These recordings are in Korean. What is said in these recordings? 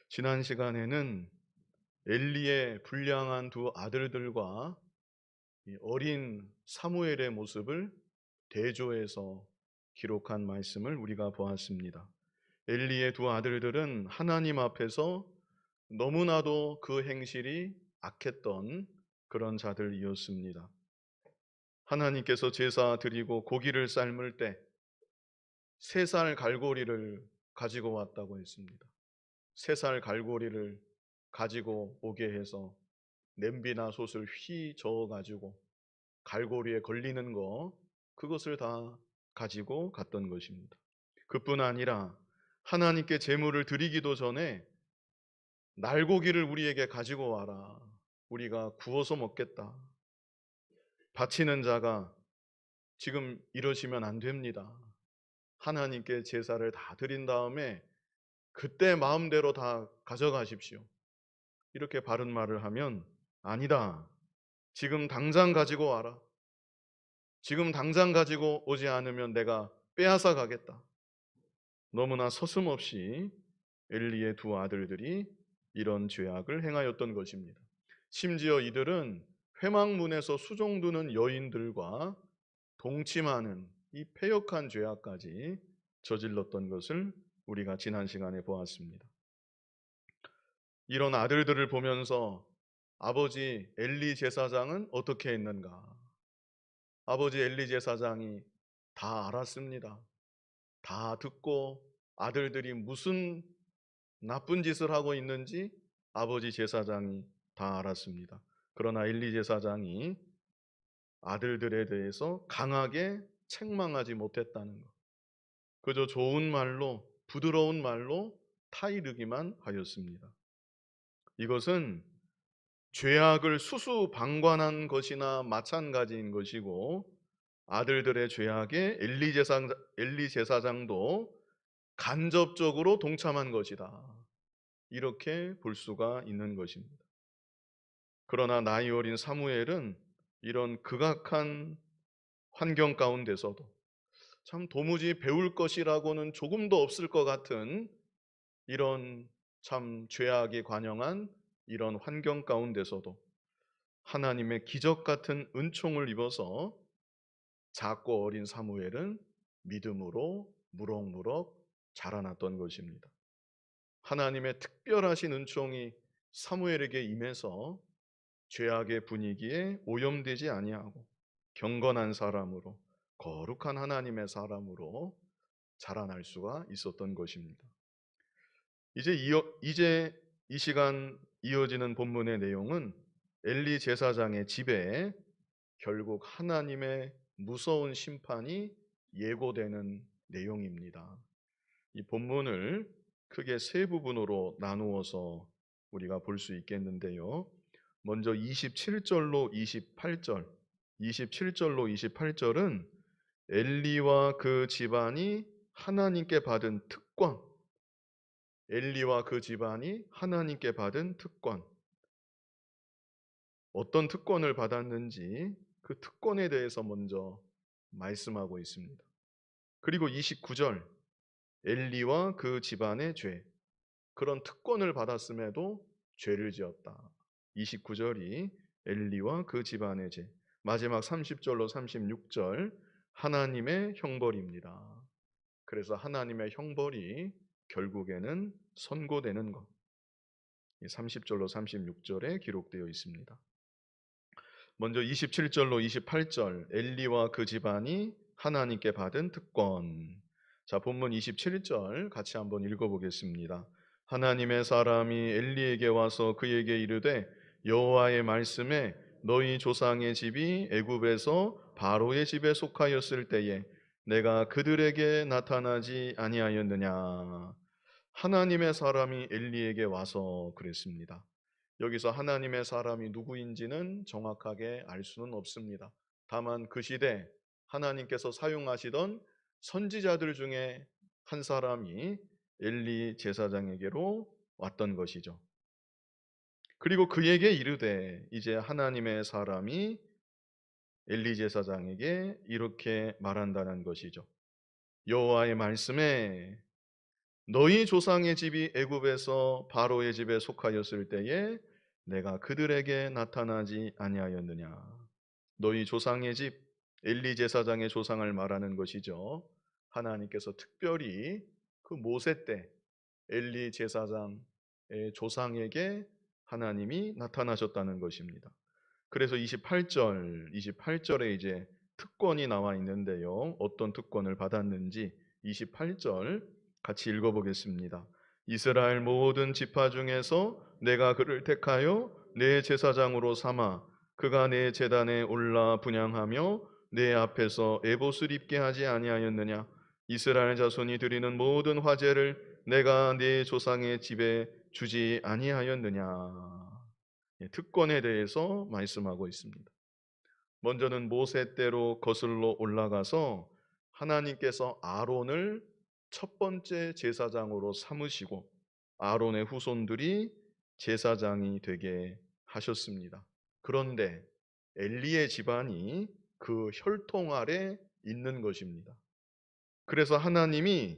지난 시간에는 엘리의 불량한 두 아들들과 이 어린 사무엘의 모습을 대조해서 기록한 말씀을 우리가 보았습니다. 엘리의 두 아들들은 하나님 앞에서 너무나도 그 행실이 악했던 그런 자들이었습니다. 하나님께서 제사 드리고 고기를 삶을 때 3살 갈고리를 가지고 왔다고 했습니다. 3살 갈고리를 가지고 오게 해서 냄비나 솥을 휘 저어가지고 갈고리에 걸리는 그것을 다 가지고 갔던 것입니다. 그뿐 아니라 하나님께 제물을 드리기도 전에 날고기를 우리에게 가지고 와라. 우리가 구워서 먹겠다. 바치는 자가 지금 이러시면 안 됩니다. 하나님께 제사를 다 드린 다음에 그때 마음대로 다 가져가십시오. 이렇게 바른 말을 하면 아니다. 지금 당장 가지고 와라. 지금 당장 가지고 오지 않으면 내가 빼앗아 가겠다. 너무나 서슴없이 엘리의 두 아들들이 이런 죄악을 행하였던 것입니다. 심지어 이들은 회막문에서 수종두는 여인들과 동침하는 이 패역한 죄악까지 저질렀던 것을 우리가 지난 시간에 보았습니다. 이런 아들들을 보면서 아버지 엘리 제사장은 어떻게 했는가? 아버지 엘리 제사장이 다 알았습니다. 다 듣고 아들들이 무슨 나쁜 짓을 하고 있는지 아버지 제사장이 다 알았습니다. 그러나 엘리 제사장이 아들들에 대해서 강하게 책망하지 못했다는 것. 그저 좋은 말로, 부드러운 말로 타이르기만 하였습니다. 이것은 죄악을 수수방관한 것이나 마찬가지인 것이고, 아들들의 죄악에 엘리 제사장도 간접적으로 동참한 것이다. 이렇게 볼 수가 있는 것입니다. 그러나 나이 어린 사무엘은 이런 극악한 환경 가운데서도 참 도무지 배울 것이라고는 조금도 없을 것 같은 이런 참 죄악이 관영한 이런 환경 가운데서도 하나님의 기적 같은 은총을 입어서 작고 어린 사무엘은 믿음으로 무럭무럭 자라났던 것입니다. 하나님의 특별하신 은총이 사무엘에게 임해서 죄악의 분위기에 오염되지 아니하고 경건한 사람으로, 거룩한 하나님의 사람으로 자라날 수가 있었던 것입니다. 이제 이 시간 이어지는 본문의 내용은 엘리 제사장의 집에 결국 하나님의 무서운 심판이 예고되는 내용입니다. 이 본문을 크게 세 부분으로 나누어서 우리가 볼 수 있겠는데요. 먼저 27절로 28절, 27절로 28절은 엘리와 그 집안이 하나님께 받은 특권, 엘리와 그 집안이 하나님께 받은 특권, 어떤 특권을 받았는지 그 특권에 대해서 먼저 말씀하고 있습니다. 그리고 29절, 엘리와 그 집안의 죄, 그런 특권을 받았음에도 죄를 지었다. 29절이 엘리와 그 집안의 죄, 마지막 30절로 36절 하나님의 형벌입니다. 그래서 하나님의 형벌이 결국에는 선고되는 것, 30절로 36절에 기록되어 있습니다. 먼저 27절로 28절 엘리와 그 집안이 하나님께 받은 특권. 자, 본문 27절 같이 한번 읽어보겠습니다. 하나님의 사람이 엘리에게 와서 그에게 이르되 여호와의 말씀에 너희 조상의 집이 애굽에서 바로의 집에 속하였을 때에 내가 그들에게 나타나지 아니하였느냐. 하나님의 사람이 엘리에게 와서 그랬습니다. 여기서 하나님의 사람이 누구인지는 정확하게 알 수는 없습니다. 다만 그 시대 하나님께서 사용하시던 선지자들 중에 한 사람이 엘리 제사장에게로 왔던 것이죠. 그리고 그에게 이르되, 이제 하나님의 사람이 엘리 제사장에게 이렇게 말한다는 것이죠. 여호와의 말씀에 너희 조상의 집이 애굽에서 바로의 집에 속하였을 때에 내가 그들에게 나타나지 아니하였느냐. 너희 조상의 집, 엘리 제사장의 조상을 말하는 것이죠. 하나님께서 특별히 그 모세 때 엘리 제사장의 조상에게 하나님이 나타나셨다는 것입니다. 그래서 28절에 이제 특권이 나와 있는데요. 어떤 특권을 받았는지 28절 같이 읽어보겠습니다. 이스라엘 모든 지파 중에서 내가 그를 택하여 내 제사장으로 삼아 그가 내 제단에 올라 분향하며 내 앞에서 에봇을 입게 하지 아니하였느냐. 이스라엘 자손이 드리는 모든 화제를 내가 네 조상의 집에 주지 아니하였느냐. 특권에 대해서 말씀하고 있습니다. 먼저는 모세 때로 거슬러 올라가서 하나님께서 아론을 첫 번째 제사장으로 삼으시고 아론의 후손들이 제사장이 되게 하셨습니다. 그런데 엘리의 집안이 그 혈통 아래 있는 것입니다. 그래서 하나님이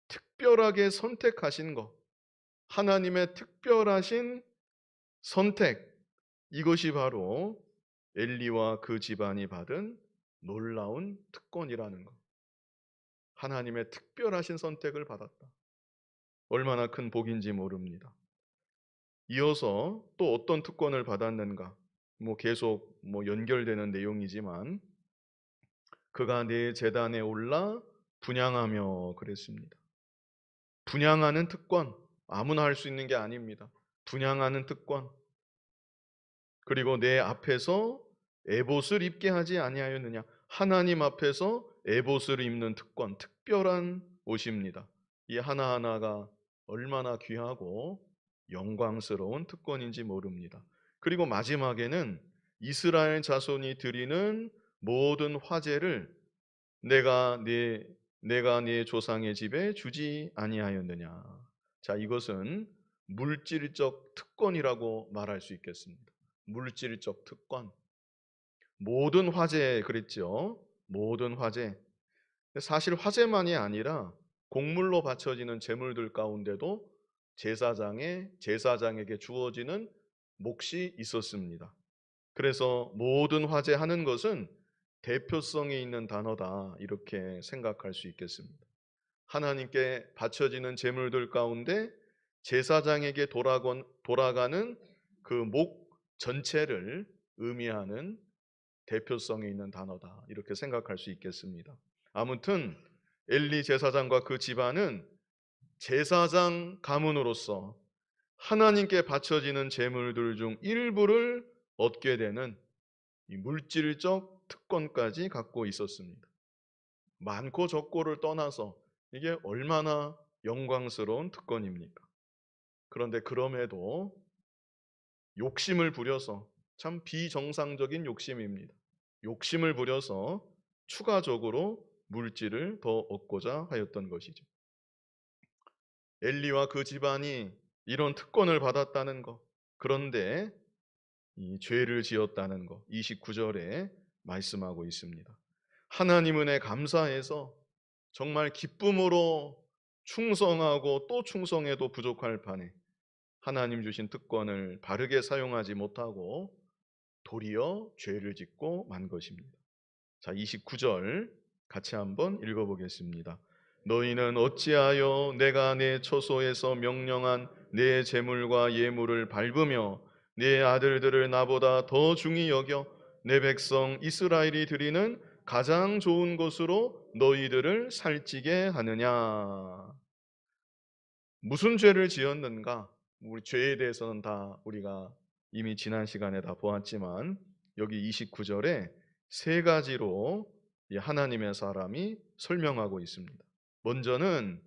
특별하게 선택하신 것, 하나님의 특별하신 선택, 이것이 바로 엘리와 그 집안이 받은 놀라운 특권이라는 것. 하나님의 특별하신 선택을 받았다. 얼마나 큰 복인지 모릅니다. 이어서 또 어떤 특권을 받았는가? 계속 연결되는 내용이지만 그가 내 제단에 올라 분향하며 그랬습니다. 분향하는 특권, 아무나 할 수 있는 게 아닙니다. 분향하는 특권. 그리고 내 앞에서 에봇을 입게 하지 아니하였느냐. 하나님 앞에서 에봇을 입는 특권, 특별한 옷입니다. 이 하나하나가 얼마나 귀하고 영광스러운 특권인지 모릅니다. 그리고 마지막에는 이스라엘 자손이 드리는 모든 화제를 내가 네 조상의 집에 주지 아니하였느냐. 자, 이것은 물질적 특권이라고 말할 수 있겠습니다. 물질적 특권. 모든 화제 그랬죠. 모든 화제. 사실 화제만이 아니라 곡물로 바쳐지는 제물들 가운데도 제사장에게 주어지는 몫이 있었습니다. 그래서 모든 화제 하는 것은 대표성이 있는 단어다 이렇게 생각할 수 있겠습니다. 하나님께 바쳐지는 제물들 가운데 제사장에게 돌아가는 그 목 전체를 의미하는 대표성이 있는 단어다 이렇게 생각할 수 있겠습니다. 아무튼 엘리 제사장과 그 집안은 제사장 가문으로서 하나님께 바쳐지는 제물들 중 일부를 얻게 되는 이 물질적 특권까지 갖고 있었습니다. 많고 적고를 떠나서 이게 얼마나 영광스러운 특권입니까? 그런데 그럼에도 욕심을 부려서 참 비정상적인 욕심입니다. 욕심을 부려서 추가적으로 물질을 더 얻고자 하였던 것이죠. 엘리와 그 집안이 이런 특권을 받았다는 것. 그런데 이 죄를 지었다는 것. 29절에 말씀하고 있습니다. 하나님 은혜 감사해서 정말 기쁨으로 충성하고 또 충성해도 부족할 판에 하나님 주신 특권을 바르게 사용하지 못하고 도리어 죄를 짓고 만 것입니다. 자, 29절 같이 한번 읽어보겠습니다. 너희는 어찌하여 내가 내 처소에서 명령한 내 재물과 예물을 밟으며 내 아들들을 나보다 더 중히 여겨 내 백성 이스라엘이 드리는 가장 좋은 것으로 너희들을 살찌게 하느냐. 무슨 죄를 지었는가? 우리 죄에 대해서는 다 우리가 이미 지난 시간에 다 보았지만 여기 29절에 세 가지로 이 하나님의 사람이 설명하고 있습니다. 먼저는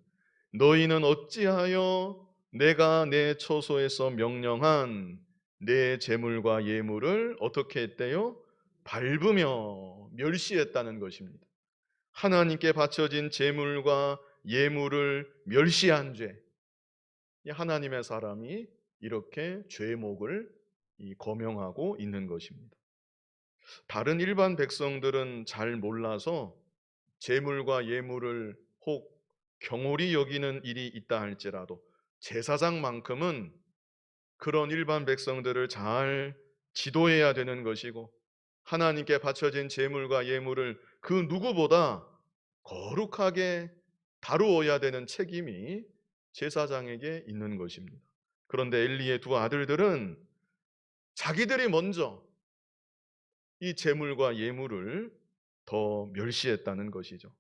너희는 어찌하여 내가 내 처소에서 명령한 내 재물과 예물을 어떻게 했대요? 밟으며 멸시했다는 것입니다. 하나님께 바쳐진 재물과 예물을 멸시한 죄. 하나님의 사람이 이렇게 죄목을 거명하고 있는 것입니다. 다른 일반 백성들은 잘 몰라서 재물과 예물을 혹 경홀히 여기는 일이 있다 할지라도 제사장만큼은 그런 일반 백성들을 잘 지도해야 되는 것이고, 하나님께 바쳐진 제물과 예물을 그 누구보다 거룩하게 다루어야 되는 책임이 제사장에게 있는 것입니다. 그런데 엘리의 두 아들들은 자기들이 먼저 이 제물과 예물을 더 멸시했다는 것이죠.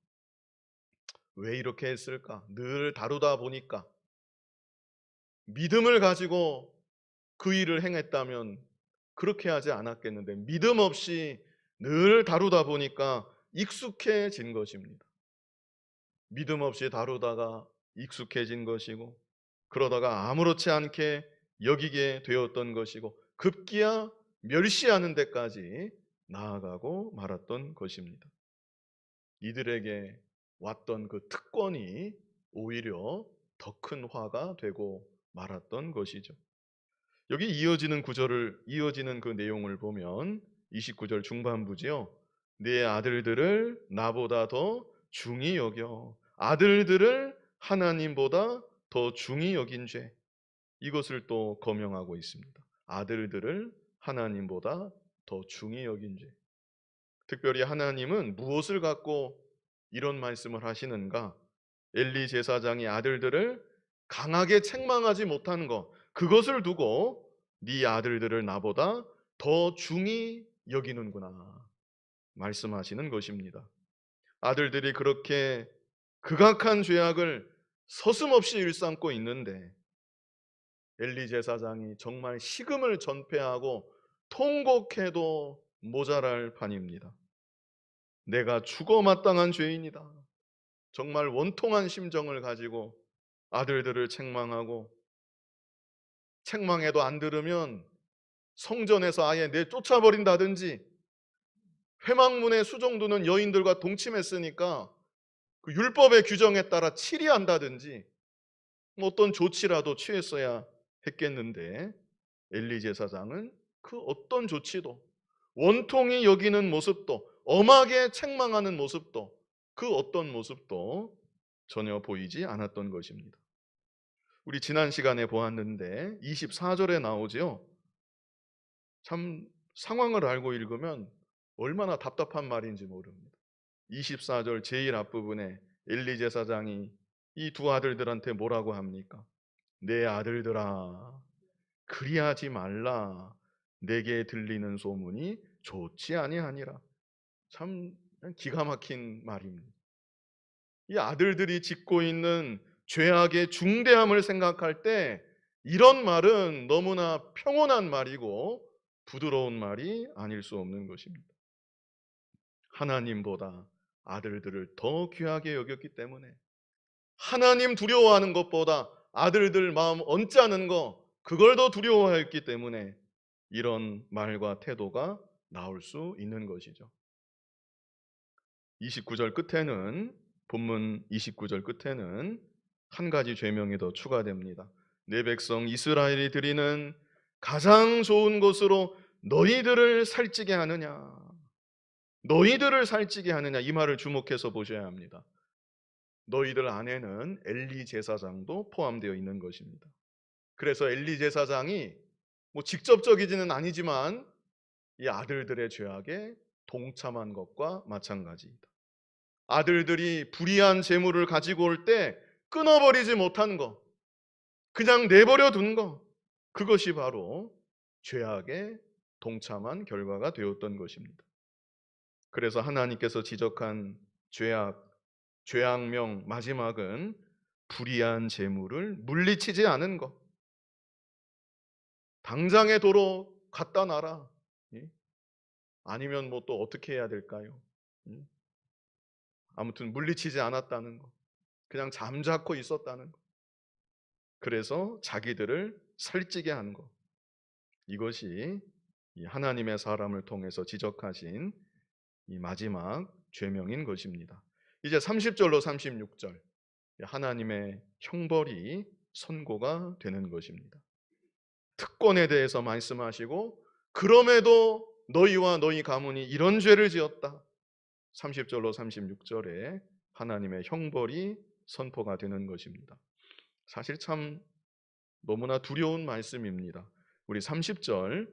왜 이렇게 했을까? 늘 다루다 보니까, 믿음을 가지고 그 일을 행했다면 그렇게 하지 않았겠는데, 믿음 없이 늘 다루다 보니까 익숙해진 것입니다. 믿음 없이 다루다가 익숙해진 것이고, 그러다가 아무렇지 않게 여기게 되었던 것이고, 급기야 멸시하는 데까지 나아가고 말았던 것입니다. 이들에게 왔던 그 특권이 오히려 더 큰 화가 되고 말았던 것이죠. 여기 이어지는 그 내용을 보면 29절 중반부지요. 내 아들들을 나보다 더 중히 여겨, 아들들을 하나님보다 더 중히 여긴 죄, 이것을 또 거명하고 있습니다. 아들들을 하나님보다 더 중히 여긴 죄. 특별히 하나님은 무엇을 갖고 이런 말씀을 하시는가? 엘리 제사장이 아들들을 강하게 책망하지 못하는 것, 그것을 두고 네 아들들을 나보다 더 중히 여기는구나 말씀하시는 것입니다. 아들들이 그렇게 극악한 죄악을 서슴없이 일삼고 있는데 엘리 제사장이 정말 식음을 전폐하고 통곡해도 모자랄 판입니다. 내가 죽어 마땅한 죄인이다. 정말 원통한 심정을 가지고 아들들을 책망하고, 책망해도 안 들으면 성전에서 아예 내쫓아버린다든지, 회막문의 수종두는 여인들과 동침했으니까 그 율법의 규정에 따라 치리한다든지 어떤 조치라도 취했어야 했겠는데, 엘리 제사장은 그 어떤 조치도, 원통이 여기는 모습도, 엄하게 책망하는 모습도, 그 어떤 모습도 전혀 보이지 않았던 것입니다. 우리 지난 시간에 보았는데 24절에 나오지요. 참 상황을 알고 읽으면 얼마나 답답한 말인지 모릅니다. 24절 제일 앞부분에 엘리 제사장이 이 두 아들들한테 뭐라고 합니까? 내 아들들아, 그리하지 말라. 내게 들리는 소문이 좋지 아니하니라. 참 기가 막힌 말입니다. 이 아들들이 짓고 있는 죄악의 중대함을 생각할 때 이런 말은 너무나 평온한 말이고 부드러운 말이 아닐 수 없는 것입니다. 하나님보다 아들들을 더 귀하게 여겼기 때문에, 하나님 두려워하는 것보다 아들들 마음 언짢은 거, 그걸 더 두려워했기 때문에 이런 말과 태도가 나올 수 있는 것이죠. 29절 끝에는, 본문 29절 끝에는 한 가지 죄명이 더 추가됩니다. 내 백성 이스라엘이 드리는 가장 좋은 것으로 너희들을 살찌게 하느냐, 너희들을 살찌게 하느냐, 이 말을 주목해서 보셔야 합니다. 너희들 안에는 엘리 제사장도 포함되어 있는 것입니다. 그래서 엘리 제사장이 직접적이지는 아니지만 이 아들들의 죄악에 동참한 것과 마찬가지이다. 아들들이 불의한 재물을 가지고 올 때 끊어버리지 못한 것, 그냥 내버려 둔 것, 그것이 바로 죄악에 동참한 결과가 되었던 것입니다. 그래서 하나님께서 지적한 죄악명 마지막은 불의한 재물을 물리치지 않은 것. 당장의 도로 갖다 놔라. 아니면 또 어떻게 해야 될까요? 아무튼 물리치지 않았다는 것, 그냥 잠자코 있었다는 것, 그래서 자기들을 살찌게 한 것, 이것이 이 하나님의 사람을 통해서 지적하신 이 마지막 죄명인 것입니다. 이제 30절로 36절, 하나님의 형벌이 선고가 되는 것입니다. 특권에 대해서 말씀하시고, 그럼에도 너희와 너희 가문이 이런 죄를 지었다. 30절로 36절에 하나님의 형벌이 선포가 되는 것입니다. 사실 참 너무나 두려운 말씀입니다. 우리 30절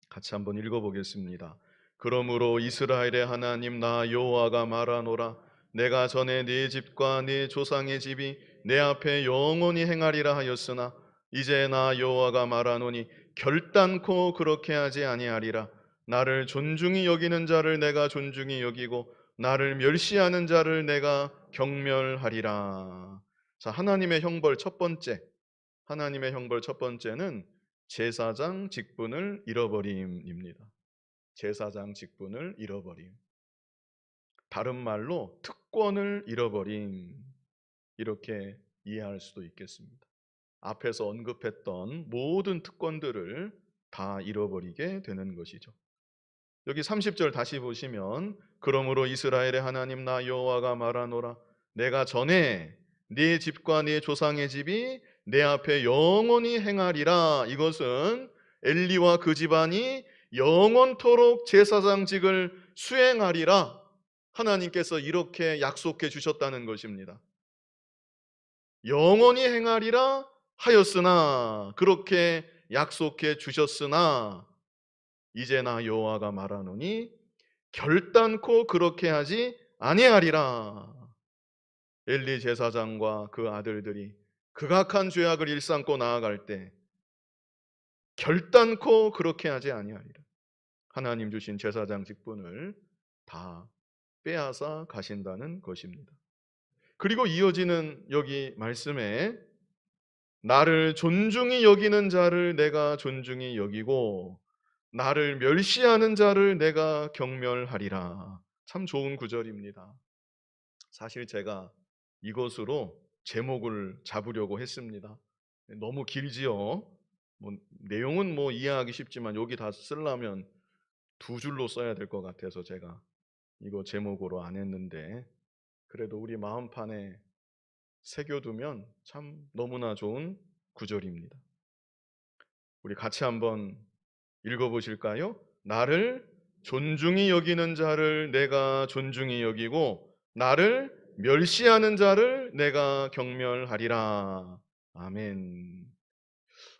같이 한번 읽어보겠습니다. 그러므로 이스라엘의 하나님 나 여호와가 말하노라. 내가 전에 네 집과 네 조상의 집이 내 앞에 영원히 행하리라 하였으나 이제 나 여호와가 말하노니 결단코 그렇게 하지 아니하리라. 나를 존중히 여기는 자를 내가 존중히 여기고 나를 멸시하는 자를 내가 경멸하리라. 자, 하나님의 형벌 첫 번째. 하나님의 형벌 첫 번째는 제사장 직분을 잃어버림입니다. 제사장 직분을 잃어버림. 다른 말로 특권을 잃어버림. 이렇게 이해할 수도 있겠습니다. 앞에서 언급했던 모든 특권들을 다 잃어버리게 되는 것이죠. 여기 30절 다시 보시면 그러므로 이스라엘의 하나님 나 여호와가 말하노라. 내가 전에 네 집과 네 조상의 집이 내 앞에 영원히 행하리라. 이것은 엘리와 그 집안이 영원토록 제사장직을 수행하리라. 하나님께서 이렇게 약속해 주셨다는 것입니다. 영원히 행하리라 하였으나, 그렇게 약속해 주셨으나 이제 나 여호와가 말하노니 결단코 그렇게 하지 아니하리라. 엘리 제사장과 그 아들들이 극악한 죄악을 일삼고 나아갈 때 결단코 그렇게 하지 아니하리라. 하나님 주신 제사장 직분을 다 빼앗아 가신다는 것입니다. 그리고 이어지는 여기 말씀에 나를 존중히 여기는 자를 내가 존중히 여기고 나를 멸시하는 자를 내가 경멸하리라. 참 좋은 구절입니다. 사실 제가 이것으로 제목을 잡으려고 했습니다. 너무 길지요. 내용은 이해하기 쉽지만 여기 다 쓰려면 두 줄로 써야 될 것 같아서 제가 이거 제목으로 안 했는데, 그래도 우리 마음판에 새겨두면 참 너무나 좋은 구절입니다. 우리 같이 한번 읽어보실까요? 나를 존중히 여기는 자를 내가 존중히 여기고 나를 멸시하는 자를 내가 경멸하리라. 아멘.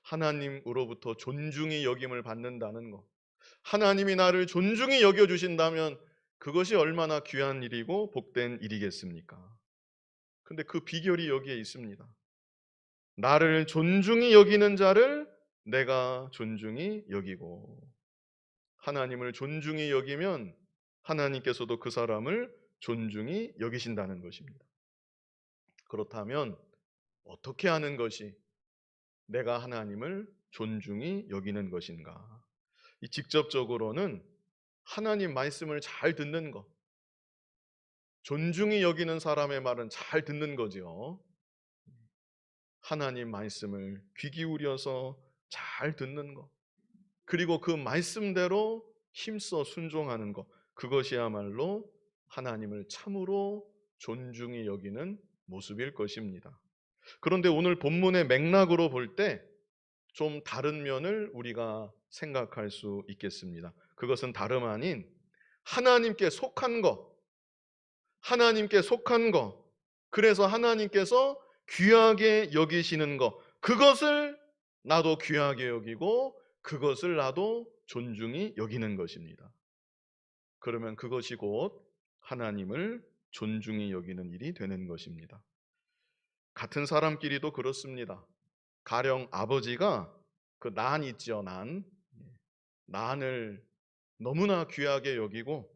하나님으로부터 존중히 여김을 받는다는 것, 하나님이 나를 존중히 여겨주신다면 그것이 얼마나 귀한 일이고 복된 일이겠습니까? 근데 그 비결이 여기에 있습니다. 나를 존중히 여기는 자를 내가 존중히 여기고, 하나님을 존중히 여기면 하나님께서도 그 사람을 존중히 여기신다는 것입니다. 그렇다면 어떻게 하는 것이 내가 하나님을 존중히 여기는 것인가? 이 직접적으로는 하나님 말씀을 잘 듣는 것, 존중히 여기는 사람의 말은 잘 듣는 거지요. 하나님 말씀을 귀 기울여서 잘 듣는 것, 그리고 그 말씀대로 힘써 순종하는 것, 그것이야말로 하나님을 참으로 존중히 여기는 모습일 것입니다. 그런데 오늘 본문의 맥락으로 볼 때 좀 다른 면을 우리가 생각할 수 있겠습니다. 그것은 다름 아닌 하나님께 속한 것, 하나님께 속한 것, 그래서 하나님께서 귀하게 여기시는 것, 그것을 나도 귀하게 여기고 그것을 나도 존중히 여기는 것입니다. 그러면 그것이 곧 하나님을 존중히 여기는 일이 되는 것입니다. 같은 사람끼리도 그렇습니다. 가령 아버지가 그 난 있죠, 난을 너무나 귀하게 여기고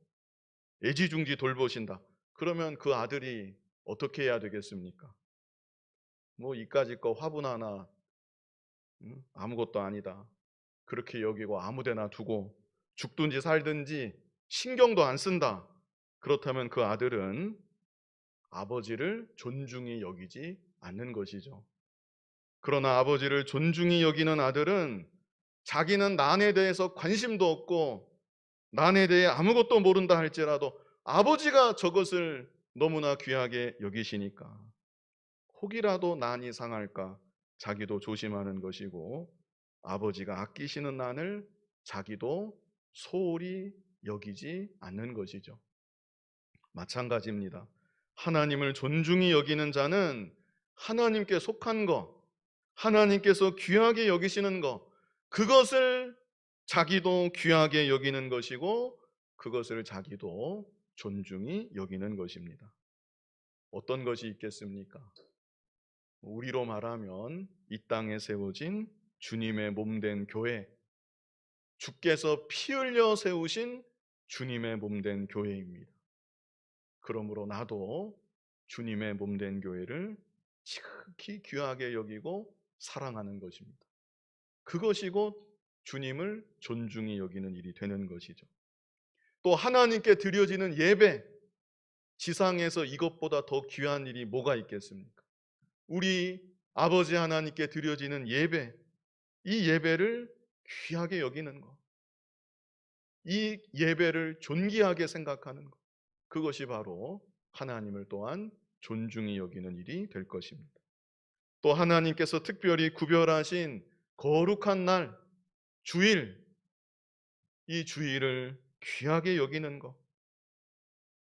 애지중지 돌보신다. 그러면 그 아들이 어떻게 해야 되겠습니까? 이까짓 거 화분 하나 아무것도 아니다, 그렇게 여기고 아무데나 두고 죽든지 살든지 신경도 안 쓴다. 그렇다면 그 아들은 아버지를 존중히 여기지 않는 것이죠. 그러나 아버지를 존중히 여기는 아들은 자기는 난에 대해서 관심도 없고 난에 대해 아무것도 모른다 할지라도 아버지가 저것을 너무나 귀하게 여기시니까 혹이라도 난이 상할까 자기도 조심하는 것이고, 아버지가 아끼시는 난을 자기도 소홀히 여기지 않는 것이죠. 마찬가지입니다. 하나님을 존중히 여기는 자는 하나님께 속한 것, 하나님께서 귀하게 여기시는 것, 그것을 자기도 귀하게 여기는 것이고 그것을 자기도 존중히 여기는 것입니다. 어떤 것이 있겠습니까? 우리로 말하면 이 땅에 세워진 주님의 몸된 교회, 주께서 피 흘려 세우신 주님의 몸된 교회입니다. 그러므로 나도 주님의 몸된 교회를 지극히 귀하게 여기고 사랑하는 것입니다. 그것이 곧 주님을 존중히 여기는 일이 되는 것이죠. 또 하나님께 드려지는 예배, 지상에서 이것보다 더 귀한 일이 뭐가 있겠습니까? 우리 아버지 하나님께 드려지는 예배, 이 예배를 귀하게 여기는 것, 이 예배를 존귀하게 생각하는 것, 그것이 바로 하나님을 또한 존중히 여기는 일이 될 것입니다. 또 하나님께서 특별히 구별하신 거룩한 날, 주일, 이 주일을 귀하게 여기는 것,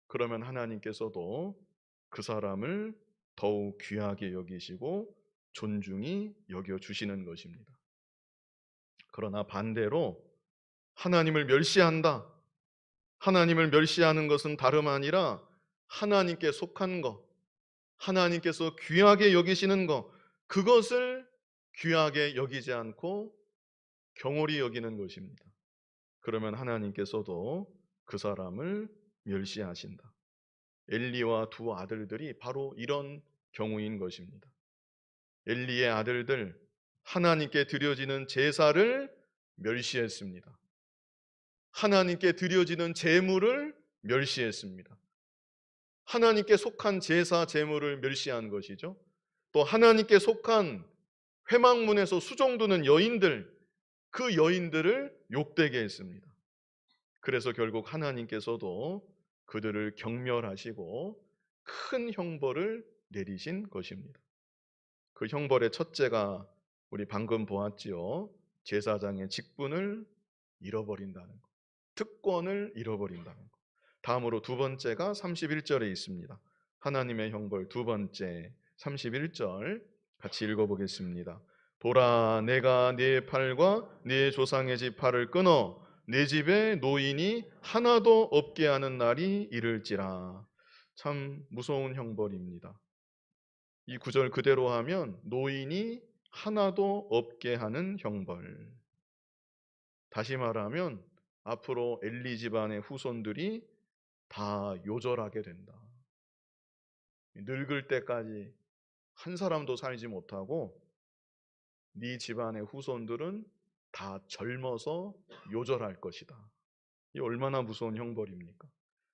그러면 하나님께서도 그 사람을 더욱 귀하게 여기시고 존중히 여겨주시는 것입니다. 그러나 반대로 하나님을 멸시한다. 하나님을 멸시하는 것은 다름 아니라 하나님께 속한 것, 하나님께서 귀하게 여기시는 것, 그것을 귀하게 여기지 않고 경홀히 여기는 것입니다. 그러면 하나님께서도 그 사람을 멸시하신다. 엘리와 두 아들들이 바로 이런 경우인 것입니다. 엘리의 아들들, 하나님께 드려지는 제사를 멸시했습니다. 하나님께 드려지는 제물을 멸시했습니다. 하나님께 속한 제사 제물을 멸시한 것이죠. 또 하나님께 속한 회막문에서 수종두는 여인들, 그 여인들을 욕되게 했습니다. 그래서 결국 하나님께서도 그들을 경멸하시고 큰 형벌을 내리신 것입니다. 그 형벌의 첫째가 우리 방금 보았지요. 제사장의 직분을 잃어버린다는 것, 특권을 잃어버린다는 것. 다음으로 두 번째가 31절에 있습니다. 하나님의 형벌 두 번째 31절 같이 읽어보겠습니다. 보라, 내가 네 팔과 네 조상의 집 팔을 끊어 내 집에 노인이 하나도 없게 하는 날이 이를지라. 참 무서운 형벌입니다. 이 구절 그대로 하면 노인이 하나도 없게 하는 형벌. 다시 말하면 앞으로 엘리 집안의 후손들이 다 요절하게 된다. 늙을 때까지 한 사람도 살지 못하고 네 집안의 후손들은 다 젊어서 요절할 것이다. 이 얼마나 무서운 형벌입니까?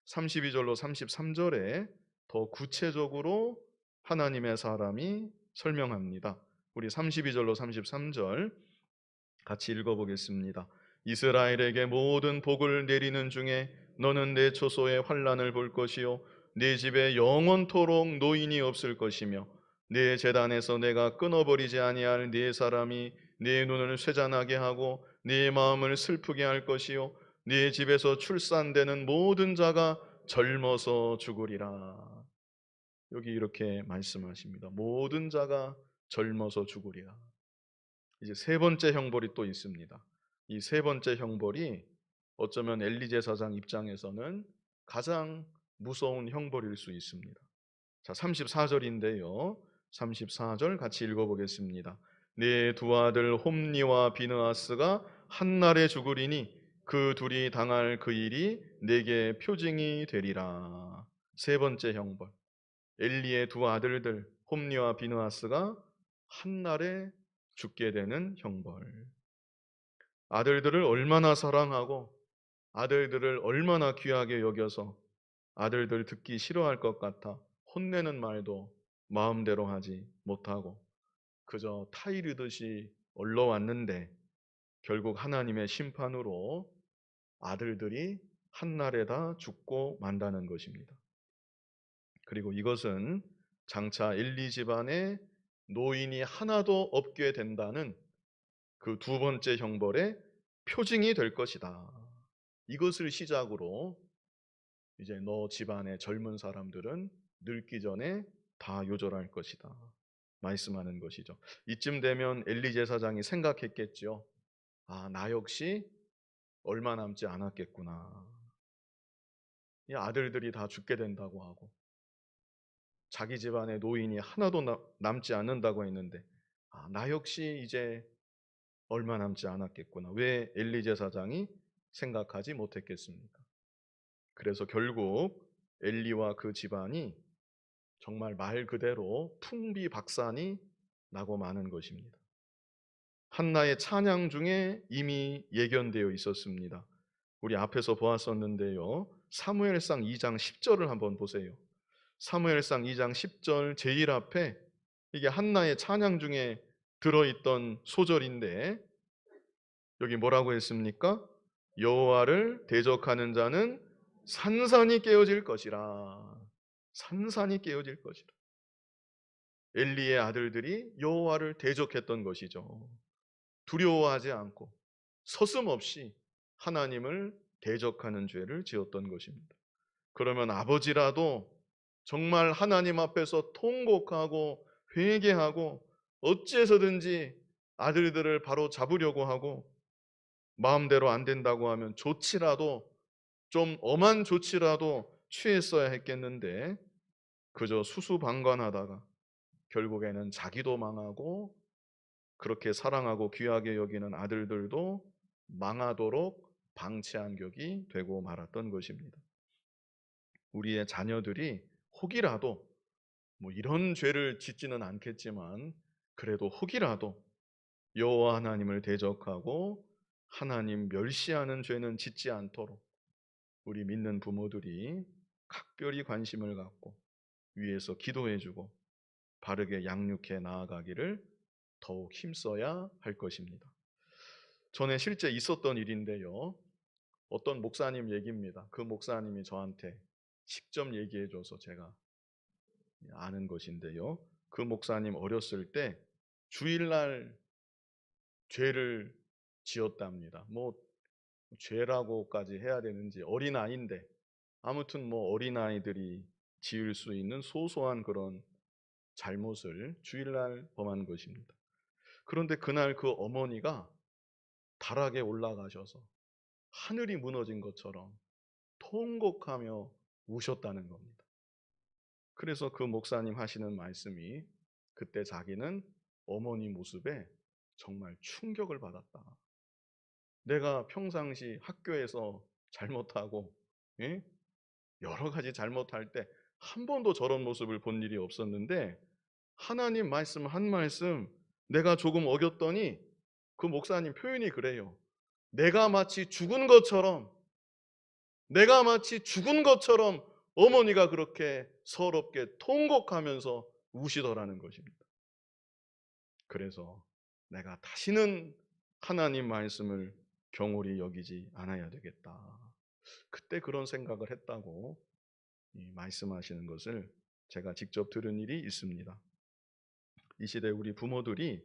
32절로 33절에 더 구체적으로 하나님의 사람이 설명합니다. 우리 32절로 33절 같이 읽어보겠습니다. 이스라엘에게 모든 복을 내리는 중에 너는 내 초소의 환난을 볼 것이요 내 집에 영원토록 노인이 없을 것이며 내 제단에서 내가 끊어버리지 아니할 네 사람이 네 눈을 쇠잔하게 하고 네 마음을 슬프게 할 것이요 네 집에서 출산되는 모든 자가 젊어서 죽으리라. 여기 이렇게 말씀하십니다. 모든 자가 젊어서 죽으리라. 이제 세 번째 형벌이 또 있습니다. 이 세 번째 형벌이 어쩌면 엘리 제사장 입장에서는 가장 무서운 형벌일 수 있습니다. 자, 34절인데요. 34절 같이 읽어보겠습니다. 네 두 아들 홈니와 비느하스가 한날에 죽으리니 그 둘이 당할 그 일이 내게 표징이 되리라. 세 번째 형벌. 엘리의 두 아들들 홈니와 비느하스가 한날에 죽게 되는 형벌. 아들들을 얼마나 사랑하고 아들들을 얼마나 귀하게 여겨서 아들들 듣기 싫어할 것 같아 혼내는 말도 마음대로 하지 못하고 그저 타이르듯이 올라왔는데 결국 하나님의 심판으로 아들들이 한날에 다 죽고 만다는 것입니다. 그리고 이것은 장차 엘리 집안에 노인이 하나도 없게 된다는 그 두 번째 형벌의 표징이 될 것이다. 이것을 시작으로 이제 너 집안의 젊은 사람들은 늙기 전에 다 요절할 것이다 말씀하는 것이죠. 이쯤 되면 엘리 제사장이 생각했겠죠. 아, 나 역시 얼마 남지 않았겠구나. 이 아들들이 다 죽게 된다고 하고 자기 집안에 노인이 하나도 남지 않는다고 했는데, 아, 나 역시 이제 얼마 남지 않았겠구나. 왜 엘리 제사장이 생각하지 못했겠습니까? 그래서 결국 엘리와 그 집안이 정말 말 그대로 풍비박산이 나고 마는 것입니다. 한나의 찬양 중에 이미 예견되어 있었습니다. 우리 앞에서 보았었는데요. 사무엘상 2장 10절을 한번 보세요. 사무엘상 2장 10절 제일 앞에 이게 한나의 찬양 중에 들어있던 소절인데, 여기 뭐라고 했습니까? 여호와를 대적하는 자는 산산이 깨어질 것이라. 산산이 깨어질 것이라. 엘리의 아들들이 여호와를 대적했던 것이죠. 두려워하지 않고 서슴없이 하나님을 대적하는 죄를 지었던 것입니다. 그러면 아버지라도 정말 하나님 앞에서 통곡하고 회개하고 어찌해서든지 아들들을 바로 잡으려고 하고, 마음대로 안 된다고 하면 조치라도, 좀 엄한 조치라도 취했어야 했겠는데 그저 수수방관하다가 결국에는 자기도 망하고 그렇게 사랑하고 귀하게 여기는 아들들도 망하도록 방치한 격이 되고 말았던 것입니다. 우리의 자녀들이 혹이라도 뭐 이런 죄를 짓지는 않겠지만 그래도 혹이라도 여호와 하나님을 대적하고 하나님 멸시하는 죄는 짓지 않도록 우리 믿는 부모들이 각별히 관심을 갖고 위에서 기도해주고 바르게 양육해 나아가기를 더욱 힘써야 할 것입니다. 전에 실제 있었던 일인데요. 어떤 목사님 얘기입니다. 그 목사님이 저한테 직접 얘기해줘서 제가 아는 것인데요. 그 목사님 어렸을 때 주일날 죄를 지었답니다. 뭐 죄라고까지 해야 되는지, 어린아이인데 아무튼 뭐 어린아이들이 지을 수 있는 소소한 그런 잘못을 주일날 범한 것입니다. 그런데 그날 그 어머니가 다락에 올라가셔서 하늘이 무너진 것처럼 통곡하며 우셨다는 겁니다. 그래서 그 목사님 하시는 말씀이, 그때 자기는 어머니 모습에 정말 충격을 받았다. 내가 평상시 학교에서 잘못하고, 예? 여러 가지 잘못할 때 한 번도 저런 모습을 본 일이 없었는데 하나님 말씀 한 말씀 내가 조금 어겼더니, 그 목사님 표현이 그래요. 내가 마치 죽은 것처럼, 내가 마치 죽은 것처럼 어머니가 그렇게 서럽게 통곡하면서 우시더라는 것입니다. 그래서 내가 다시는 하나님 말씀을 경홀히 여기지 않아야 되겠다. 그때 그런 생각을 했다고 말씀하시는 것을 제가 직접 들은 일이 있습니다. 이 시대 우리 부모들이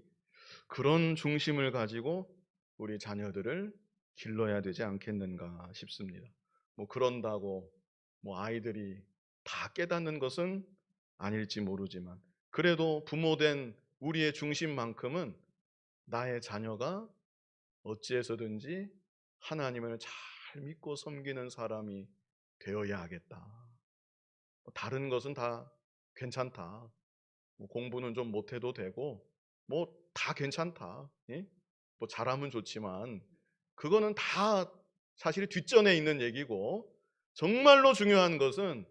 그런 중심을 가지고 우리 자녀들을 길러야 되지 않겠는가 싶습니다. 뭐 그런다고 뭐 아이들이 다 깨닫는 것은 아닐지 모르지만, 그래도 부모된 우리의 중심만큼은 나의 자녀가 어찌해서든지 하나님을 잘 믿고 섬기는 사람이 되어야 하겠다. 다른 것은 다 괜찮다. 뭐 공부는 좀 못해도 되고 뭐 다 괜찮다. 예? 뭐 잘하면 좋지만 그거는 다 사실 뒷전에 있는 얘기고, 정말로 중요한 것은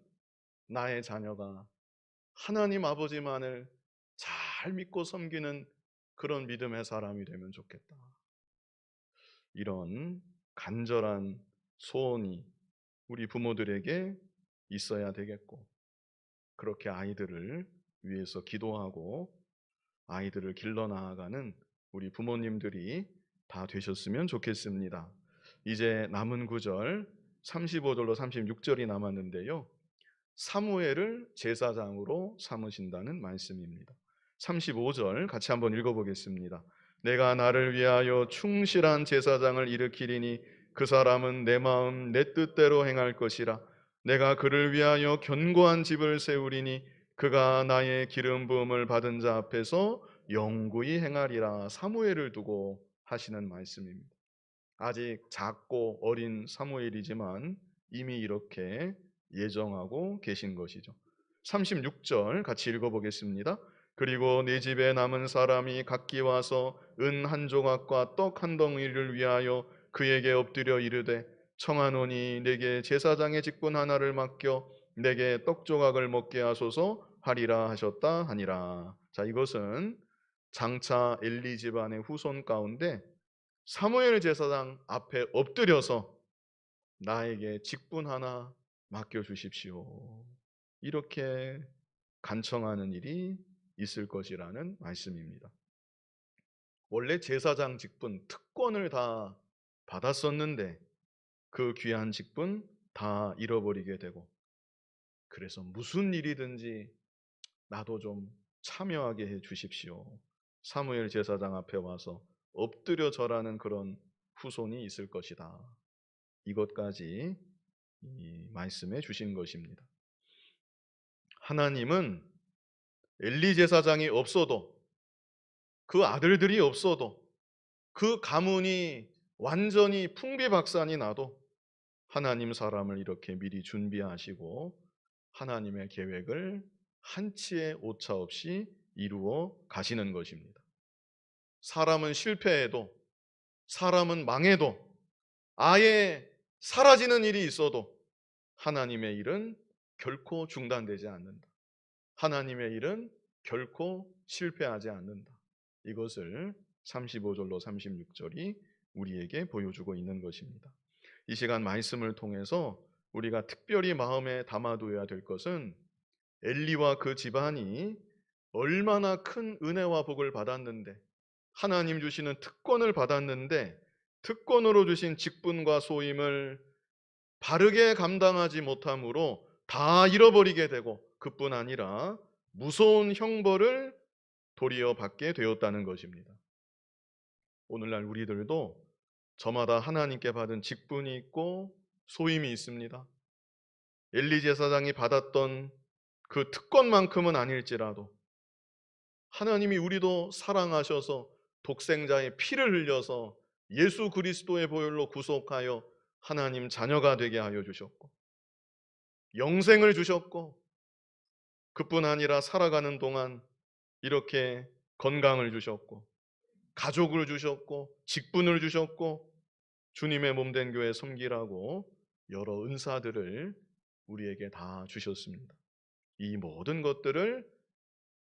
나의 자녀가 하나님 아버지만을 잘 믿고 섬기는 그런 믿음의 사람이 되면 좋겠다. 이런 간절한 소원이 우리 부모들에게 있어야 되겠고, 그렇게 아이들을 위해서 기도하고 아이들을 길러 나아가는 우리 부모님들이 다 되셨으면 좋겠습니다. 이제 남은 구절 35절로 36절이 남았는데요. 사무엘을 제사장으로 삼으신다는 말씀입니다. 35절 같이 한번 읽어보겠습니다. 내가 나를 위하여 충실한 제사장을 일으키리니 그 사람은 내 마음 내 뜻대로 행할 것이라. 내가 그를 위하여 견고한 집을 세우리니 그가 나의 기름 부음을 받은 자 앞에서 영구히 행하리라. 사무엘을 두고 하시는 말씀입니다. 아직 작고 어린 사무엘이지만 이미 이렇게 예정하고 계신 것이죠. 36절 같이 읽어보겠습니다. 그리고 네 집에 남은 사람이 각기 와서 은 한 조각과 떡 한 덩이를 위하여 그에게 엎드려 이르되 청하노니 내게 제사장의 직분 하나를 맡겨 내게 떡 조각을 먹게 하소서 하리라 하셨다 하니라. 자, 이것은 장차 엘리 집안의 후손 가운데 사무엘 제사장 앞에 엎드려서 나에게 직분 하나 맡겨 주십시오, 이렇게 간청하는 일이 있을 것이라는 말씀입니다. 원래 제사장 직분 특권을 다 받았었는데 그 귀한 직분 다 잃어버리게 되고, 그래서 무슨 일이든지 나도 좀 참여하게 해 주십시오, 사무엘 제사장 앞에 와서 엎드려 절하는 그런 후손이 있을 것이다. 이것까지 이 말씀해 주신 것입니다. 하나님은 엘리 제사장이 없어도, 그 아들들이 없어도, 그 가문이 완전히 풍비박산이 나도 하나님 사람을 이렇게 미리 준비하시고 하나님의 계획을 한치의 오차 없이 이루어 가시는 것입니다. 사람은 실패해도, 사람은 망해도, 아예 사라지는 일이 있어도 하나님의 일은 결코 중단되지 않는다. 하나님의 일은 결코 실패하지 않는다. 이것을 35절로 36절이 우리에게 보여주고 있는 것입니다. 이 시간 말씀을 통해서 우리가 특별히 마음에 담아둬야 될 것은 엘리와 그 집안이 얼마나 큰 은혜와 복을 받았는데, 하나님 주시는 특권을 받았는데 특권으로 주신 직분과 소임을 바르게 감당하지 못함으로 다 잃어버리게 되고, 그뿐 아니라 무서운 형벌을 도리어 받게 되었다는 것입니다. 오늘날 우리들도 저마다 하나님께 받은 직분이 있고 소임이 있습니다. 엘리 제사장이 받았던 그 특권만큼은 아닐지라도 하나님이 우리도 사랑하셔서 독생자의 피를 흘려서 예수 그리스도의 보혈로 구속하여 하나님 자녀가 되게 하여 주셨고, 영생을 주셨고, 그뿐 아니라 살아가는 동안 이렇게 건강을 주셨고, 가족을 주셨고, 직분을 주셨고, 주님의 몸된 교회 섬기라고 여러 은사들을 우리에게 다 주셨습니다. 이 모든 것들을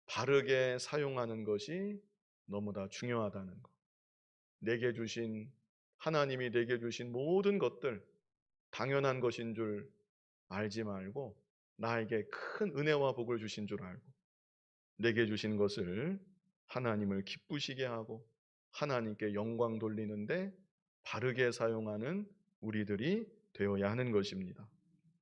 바르게 사용하는 것이 너무나 중요하다는 것. 내게 주신, 하나님이 내게 주신 모든 것들 당연한 것인 줄 알지 말고 나에게 큰 은혜와 복을 주신 줄 알고 내게 주신 것을 하나님을 기쁘시게 하고 하나님께 영광 돌리는데 바르게 사용하는 우리들이 되어야 하는 것입니다.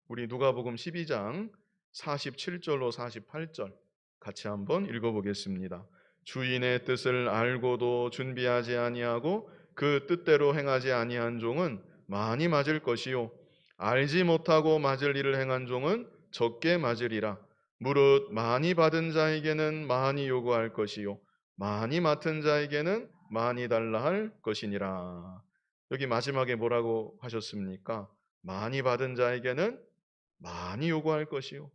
우리 누가복음 12장 47절로 48절 같이 한번 읽어보겠습니다. 주인의 뜻을 알고도 준비하지 아니하고 그 뜻대로 행하지 아니한 종은 많이 맞을 것이요 알지 못하고 맞을 일을 행한 종은 적게 맞으리라. 무릇 많이 받은 자에게는 많이 요구할 것이요 많이 맡은 자에게는 많이 달라 할 것이니라. 여기 마지막에 뭐라고 하셨습니까? 많이 받은 자에게는 많이 요구할 것이요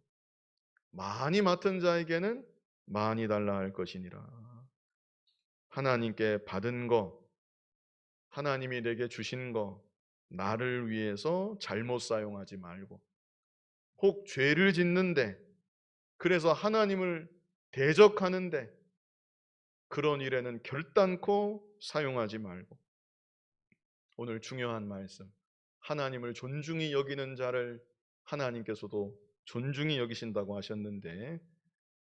많이 맡은 자에게는 많이 달라 할 것이니라. 하나님께 받은 거, 하나님이 내게 주신 거 나를 위해서 잘못 사용하지 말고, 혹 죄를 짓는데, 그래서 하나님을 대적하는데 그런 일에는 결단코 사용하지 말고, 오늘 중요한 말씀, 하나님을 존중히 여기는 자를 하나님께서도 존중히 여기신다고 하셨는데,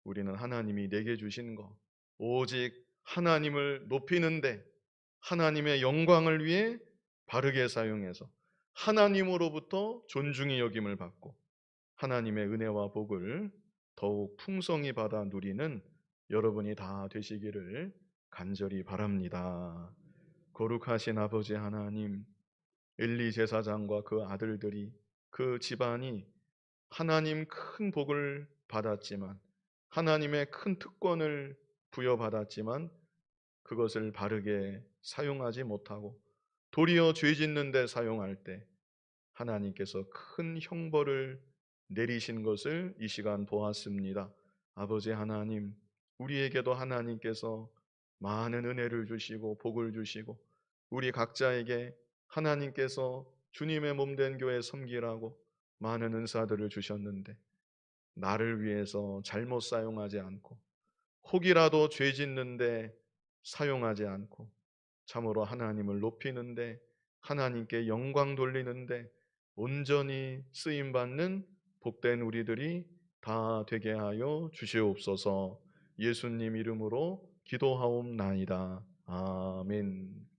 우리는 하나님이 내게 주신 거 오직 하나님을 높이는데 하나님의 영광을 위해 바르게 사용해서 하나님으로부터 존중히 여김을 받고 하나님의 은혜와 복을 더욱 풍성히 받아 누리는 여러분이 다 되시기를 간절히 바랍니다. 거룩하신 아버지 하나님, 엘리 제사장과 그 아들들이, 그 집안이 하나님 큰 복을 받았지만, 하나님의 큰 특권을 부여받았지만 그것을 바르게 사용하지 못하고 도리어 죄 짓는 데 사용할 때 하나님께서 큰 형벌을 내리신 것을 이 시간 보았습니다. 아버지 하나님, 우리에게도 하나님께서 많은 은혜를 주시고 복을 주시고 우리 각자에게 하나님께서 주님의 몸된 교회 섬기라고 많은 은사들을 주셨는데 나를 위해서 잘못 사용하지 않고 혹이라도 죄 짓는데 사용하지 않고 참으로 하나님을 높이는데 하나님께 영광 돌리는데 온전히 쓰임 받는 복된 우리들이 다 되게 하여 주시옵소서. 예수님 이름으로 기도하옵나이다. 아멘.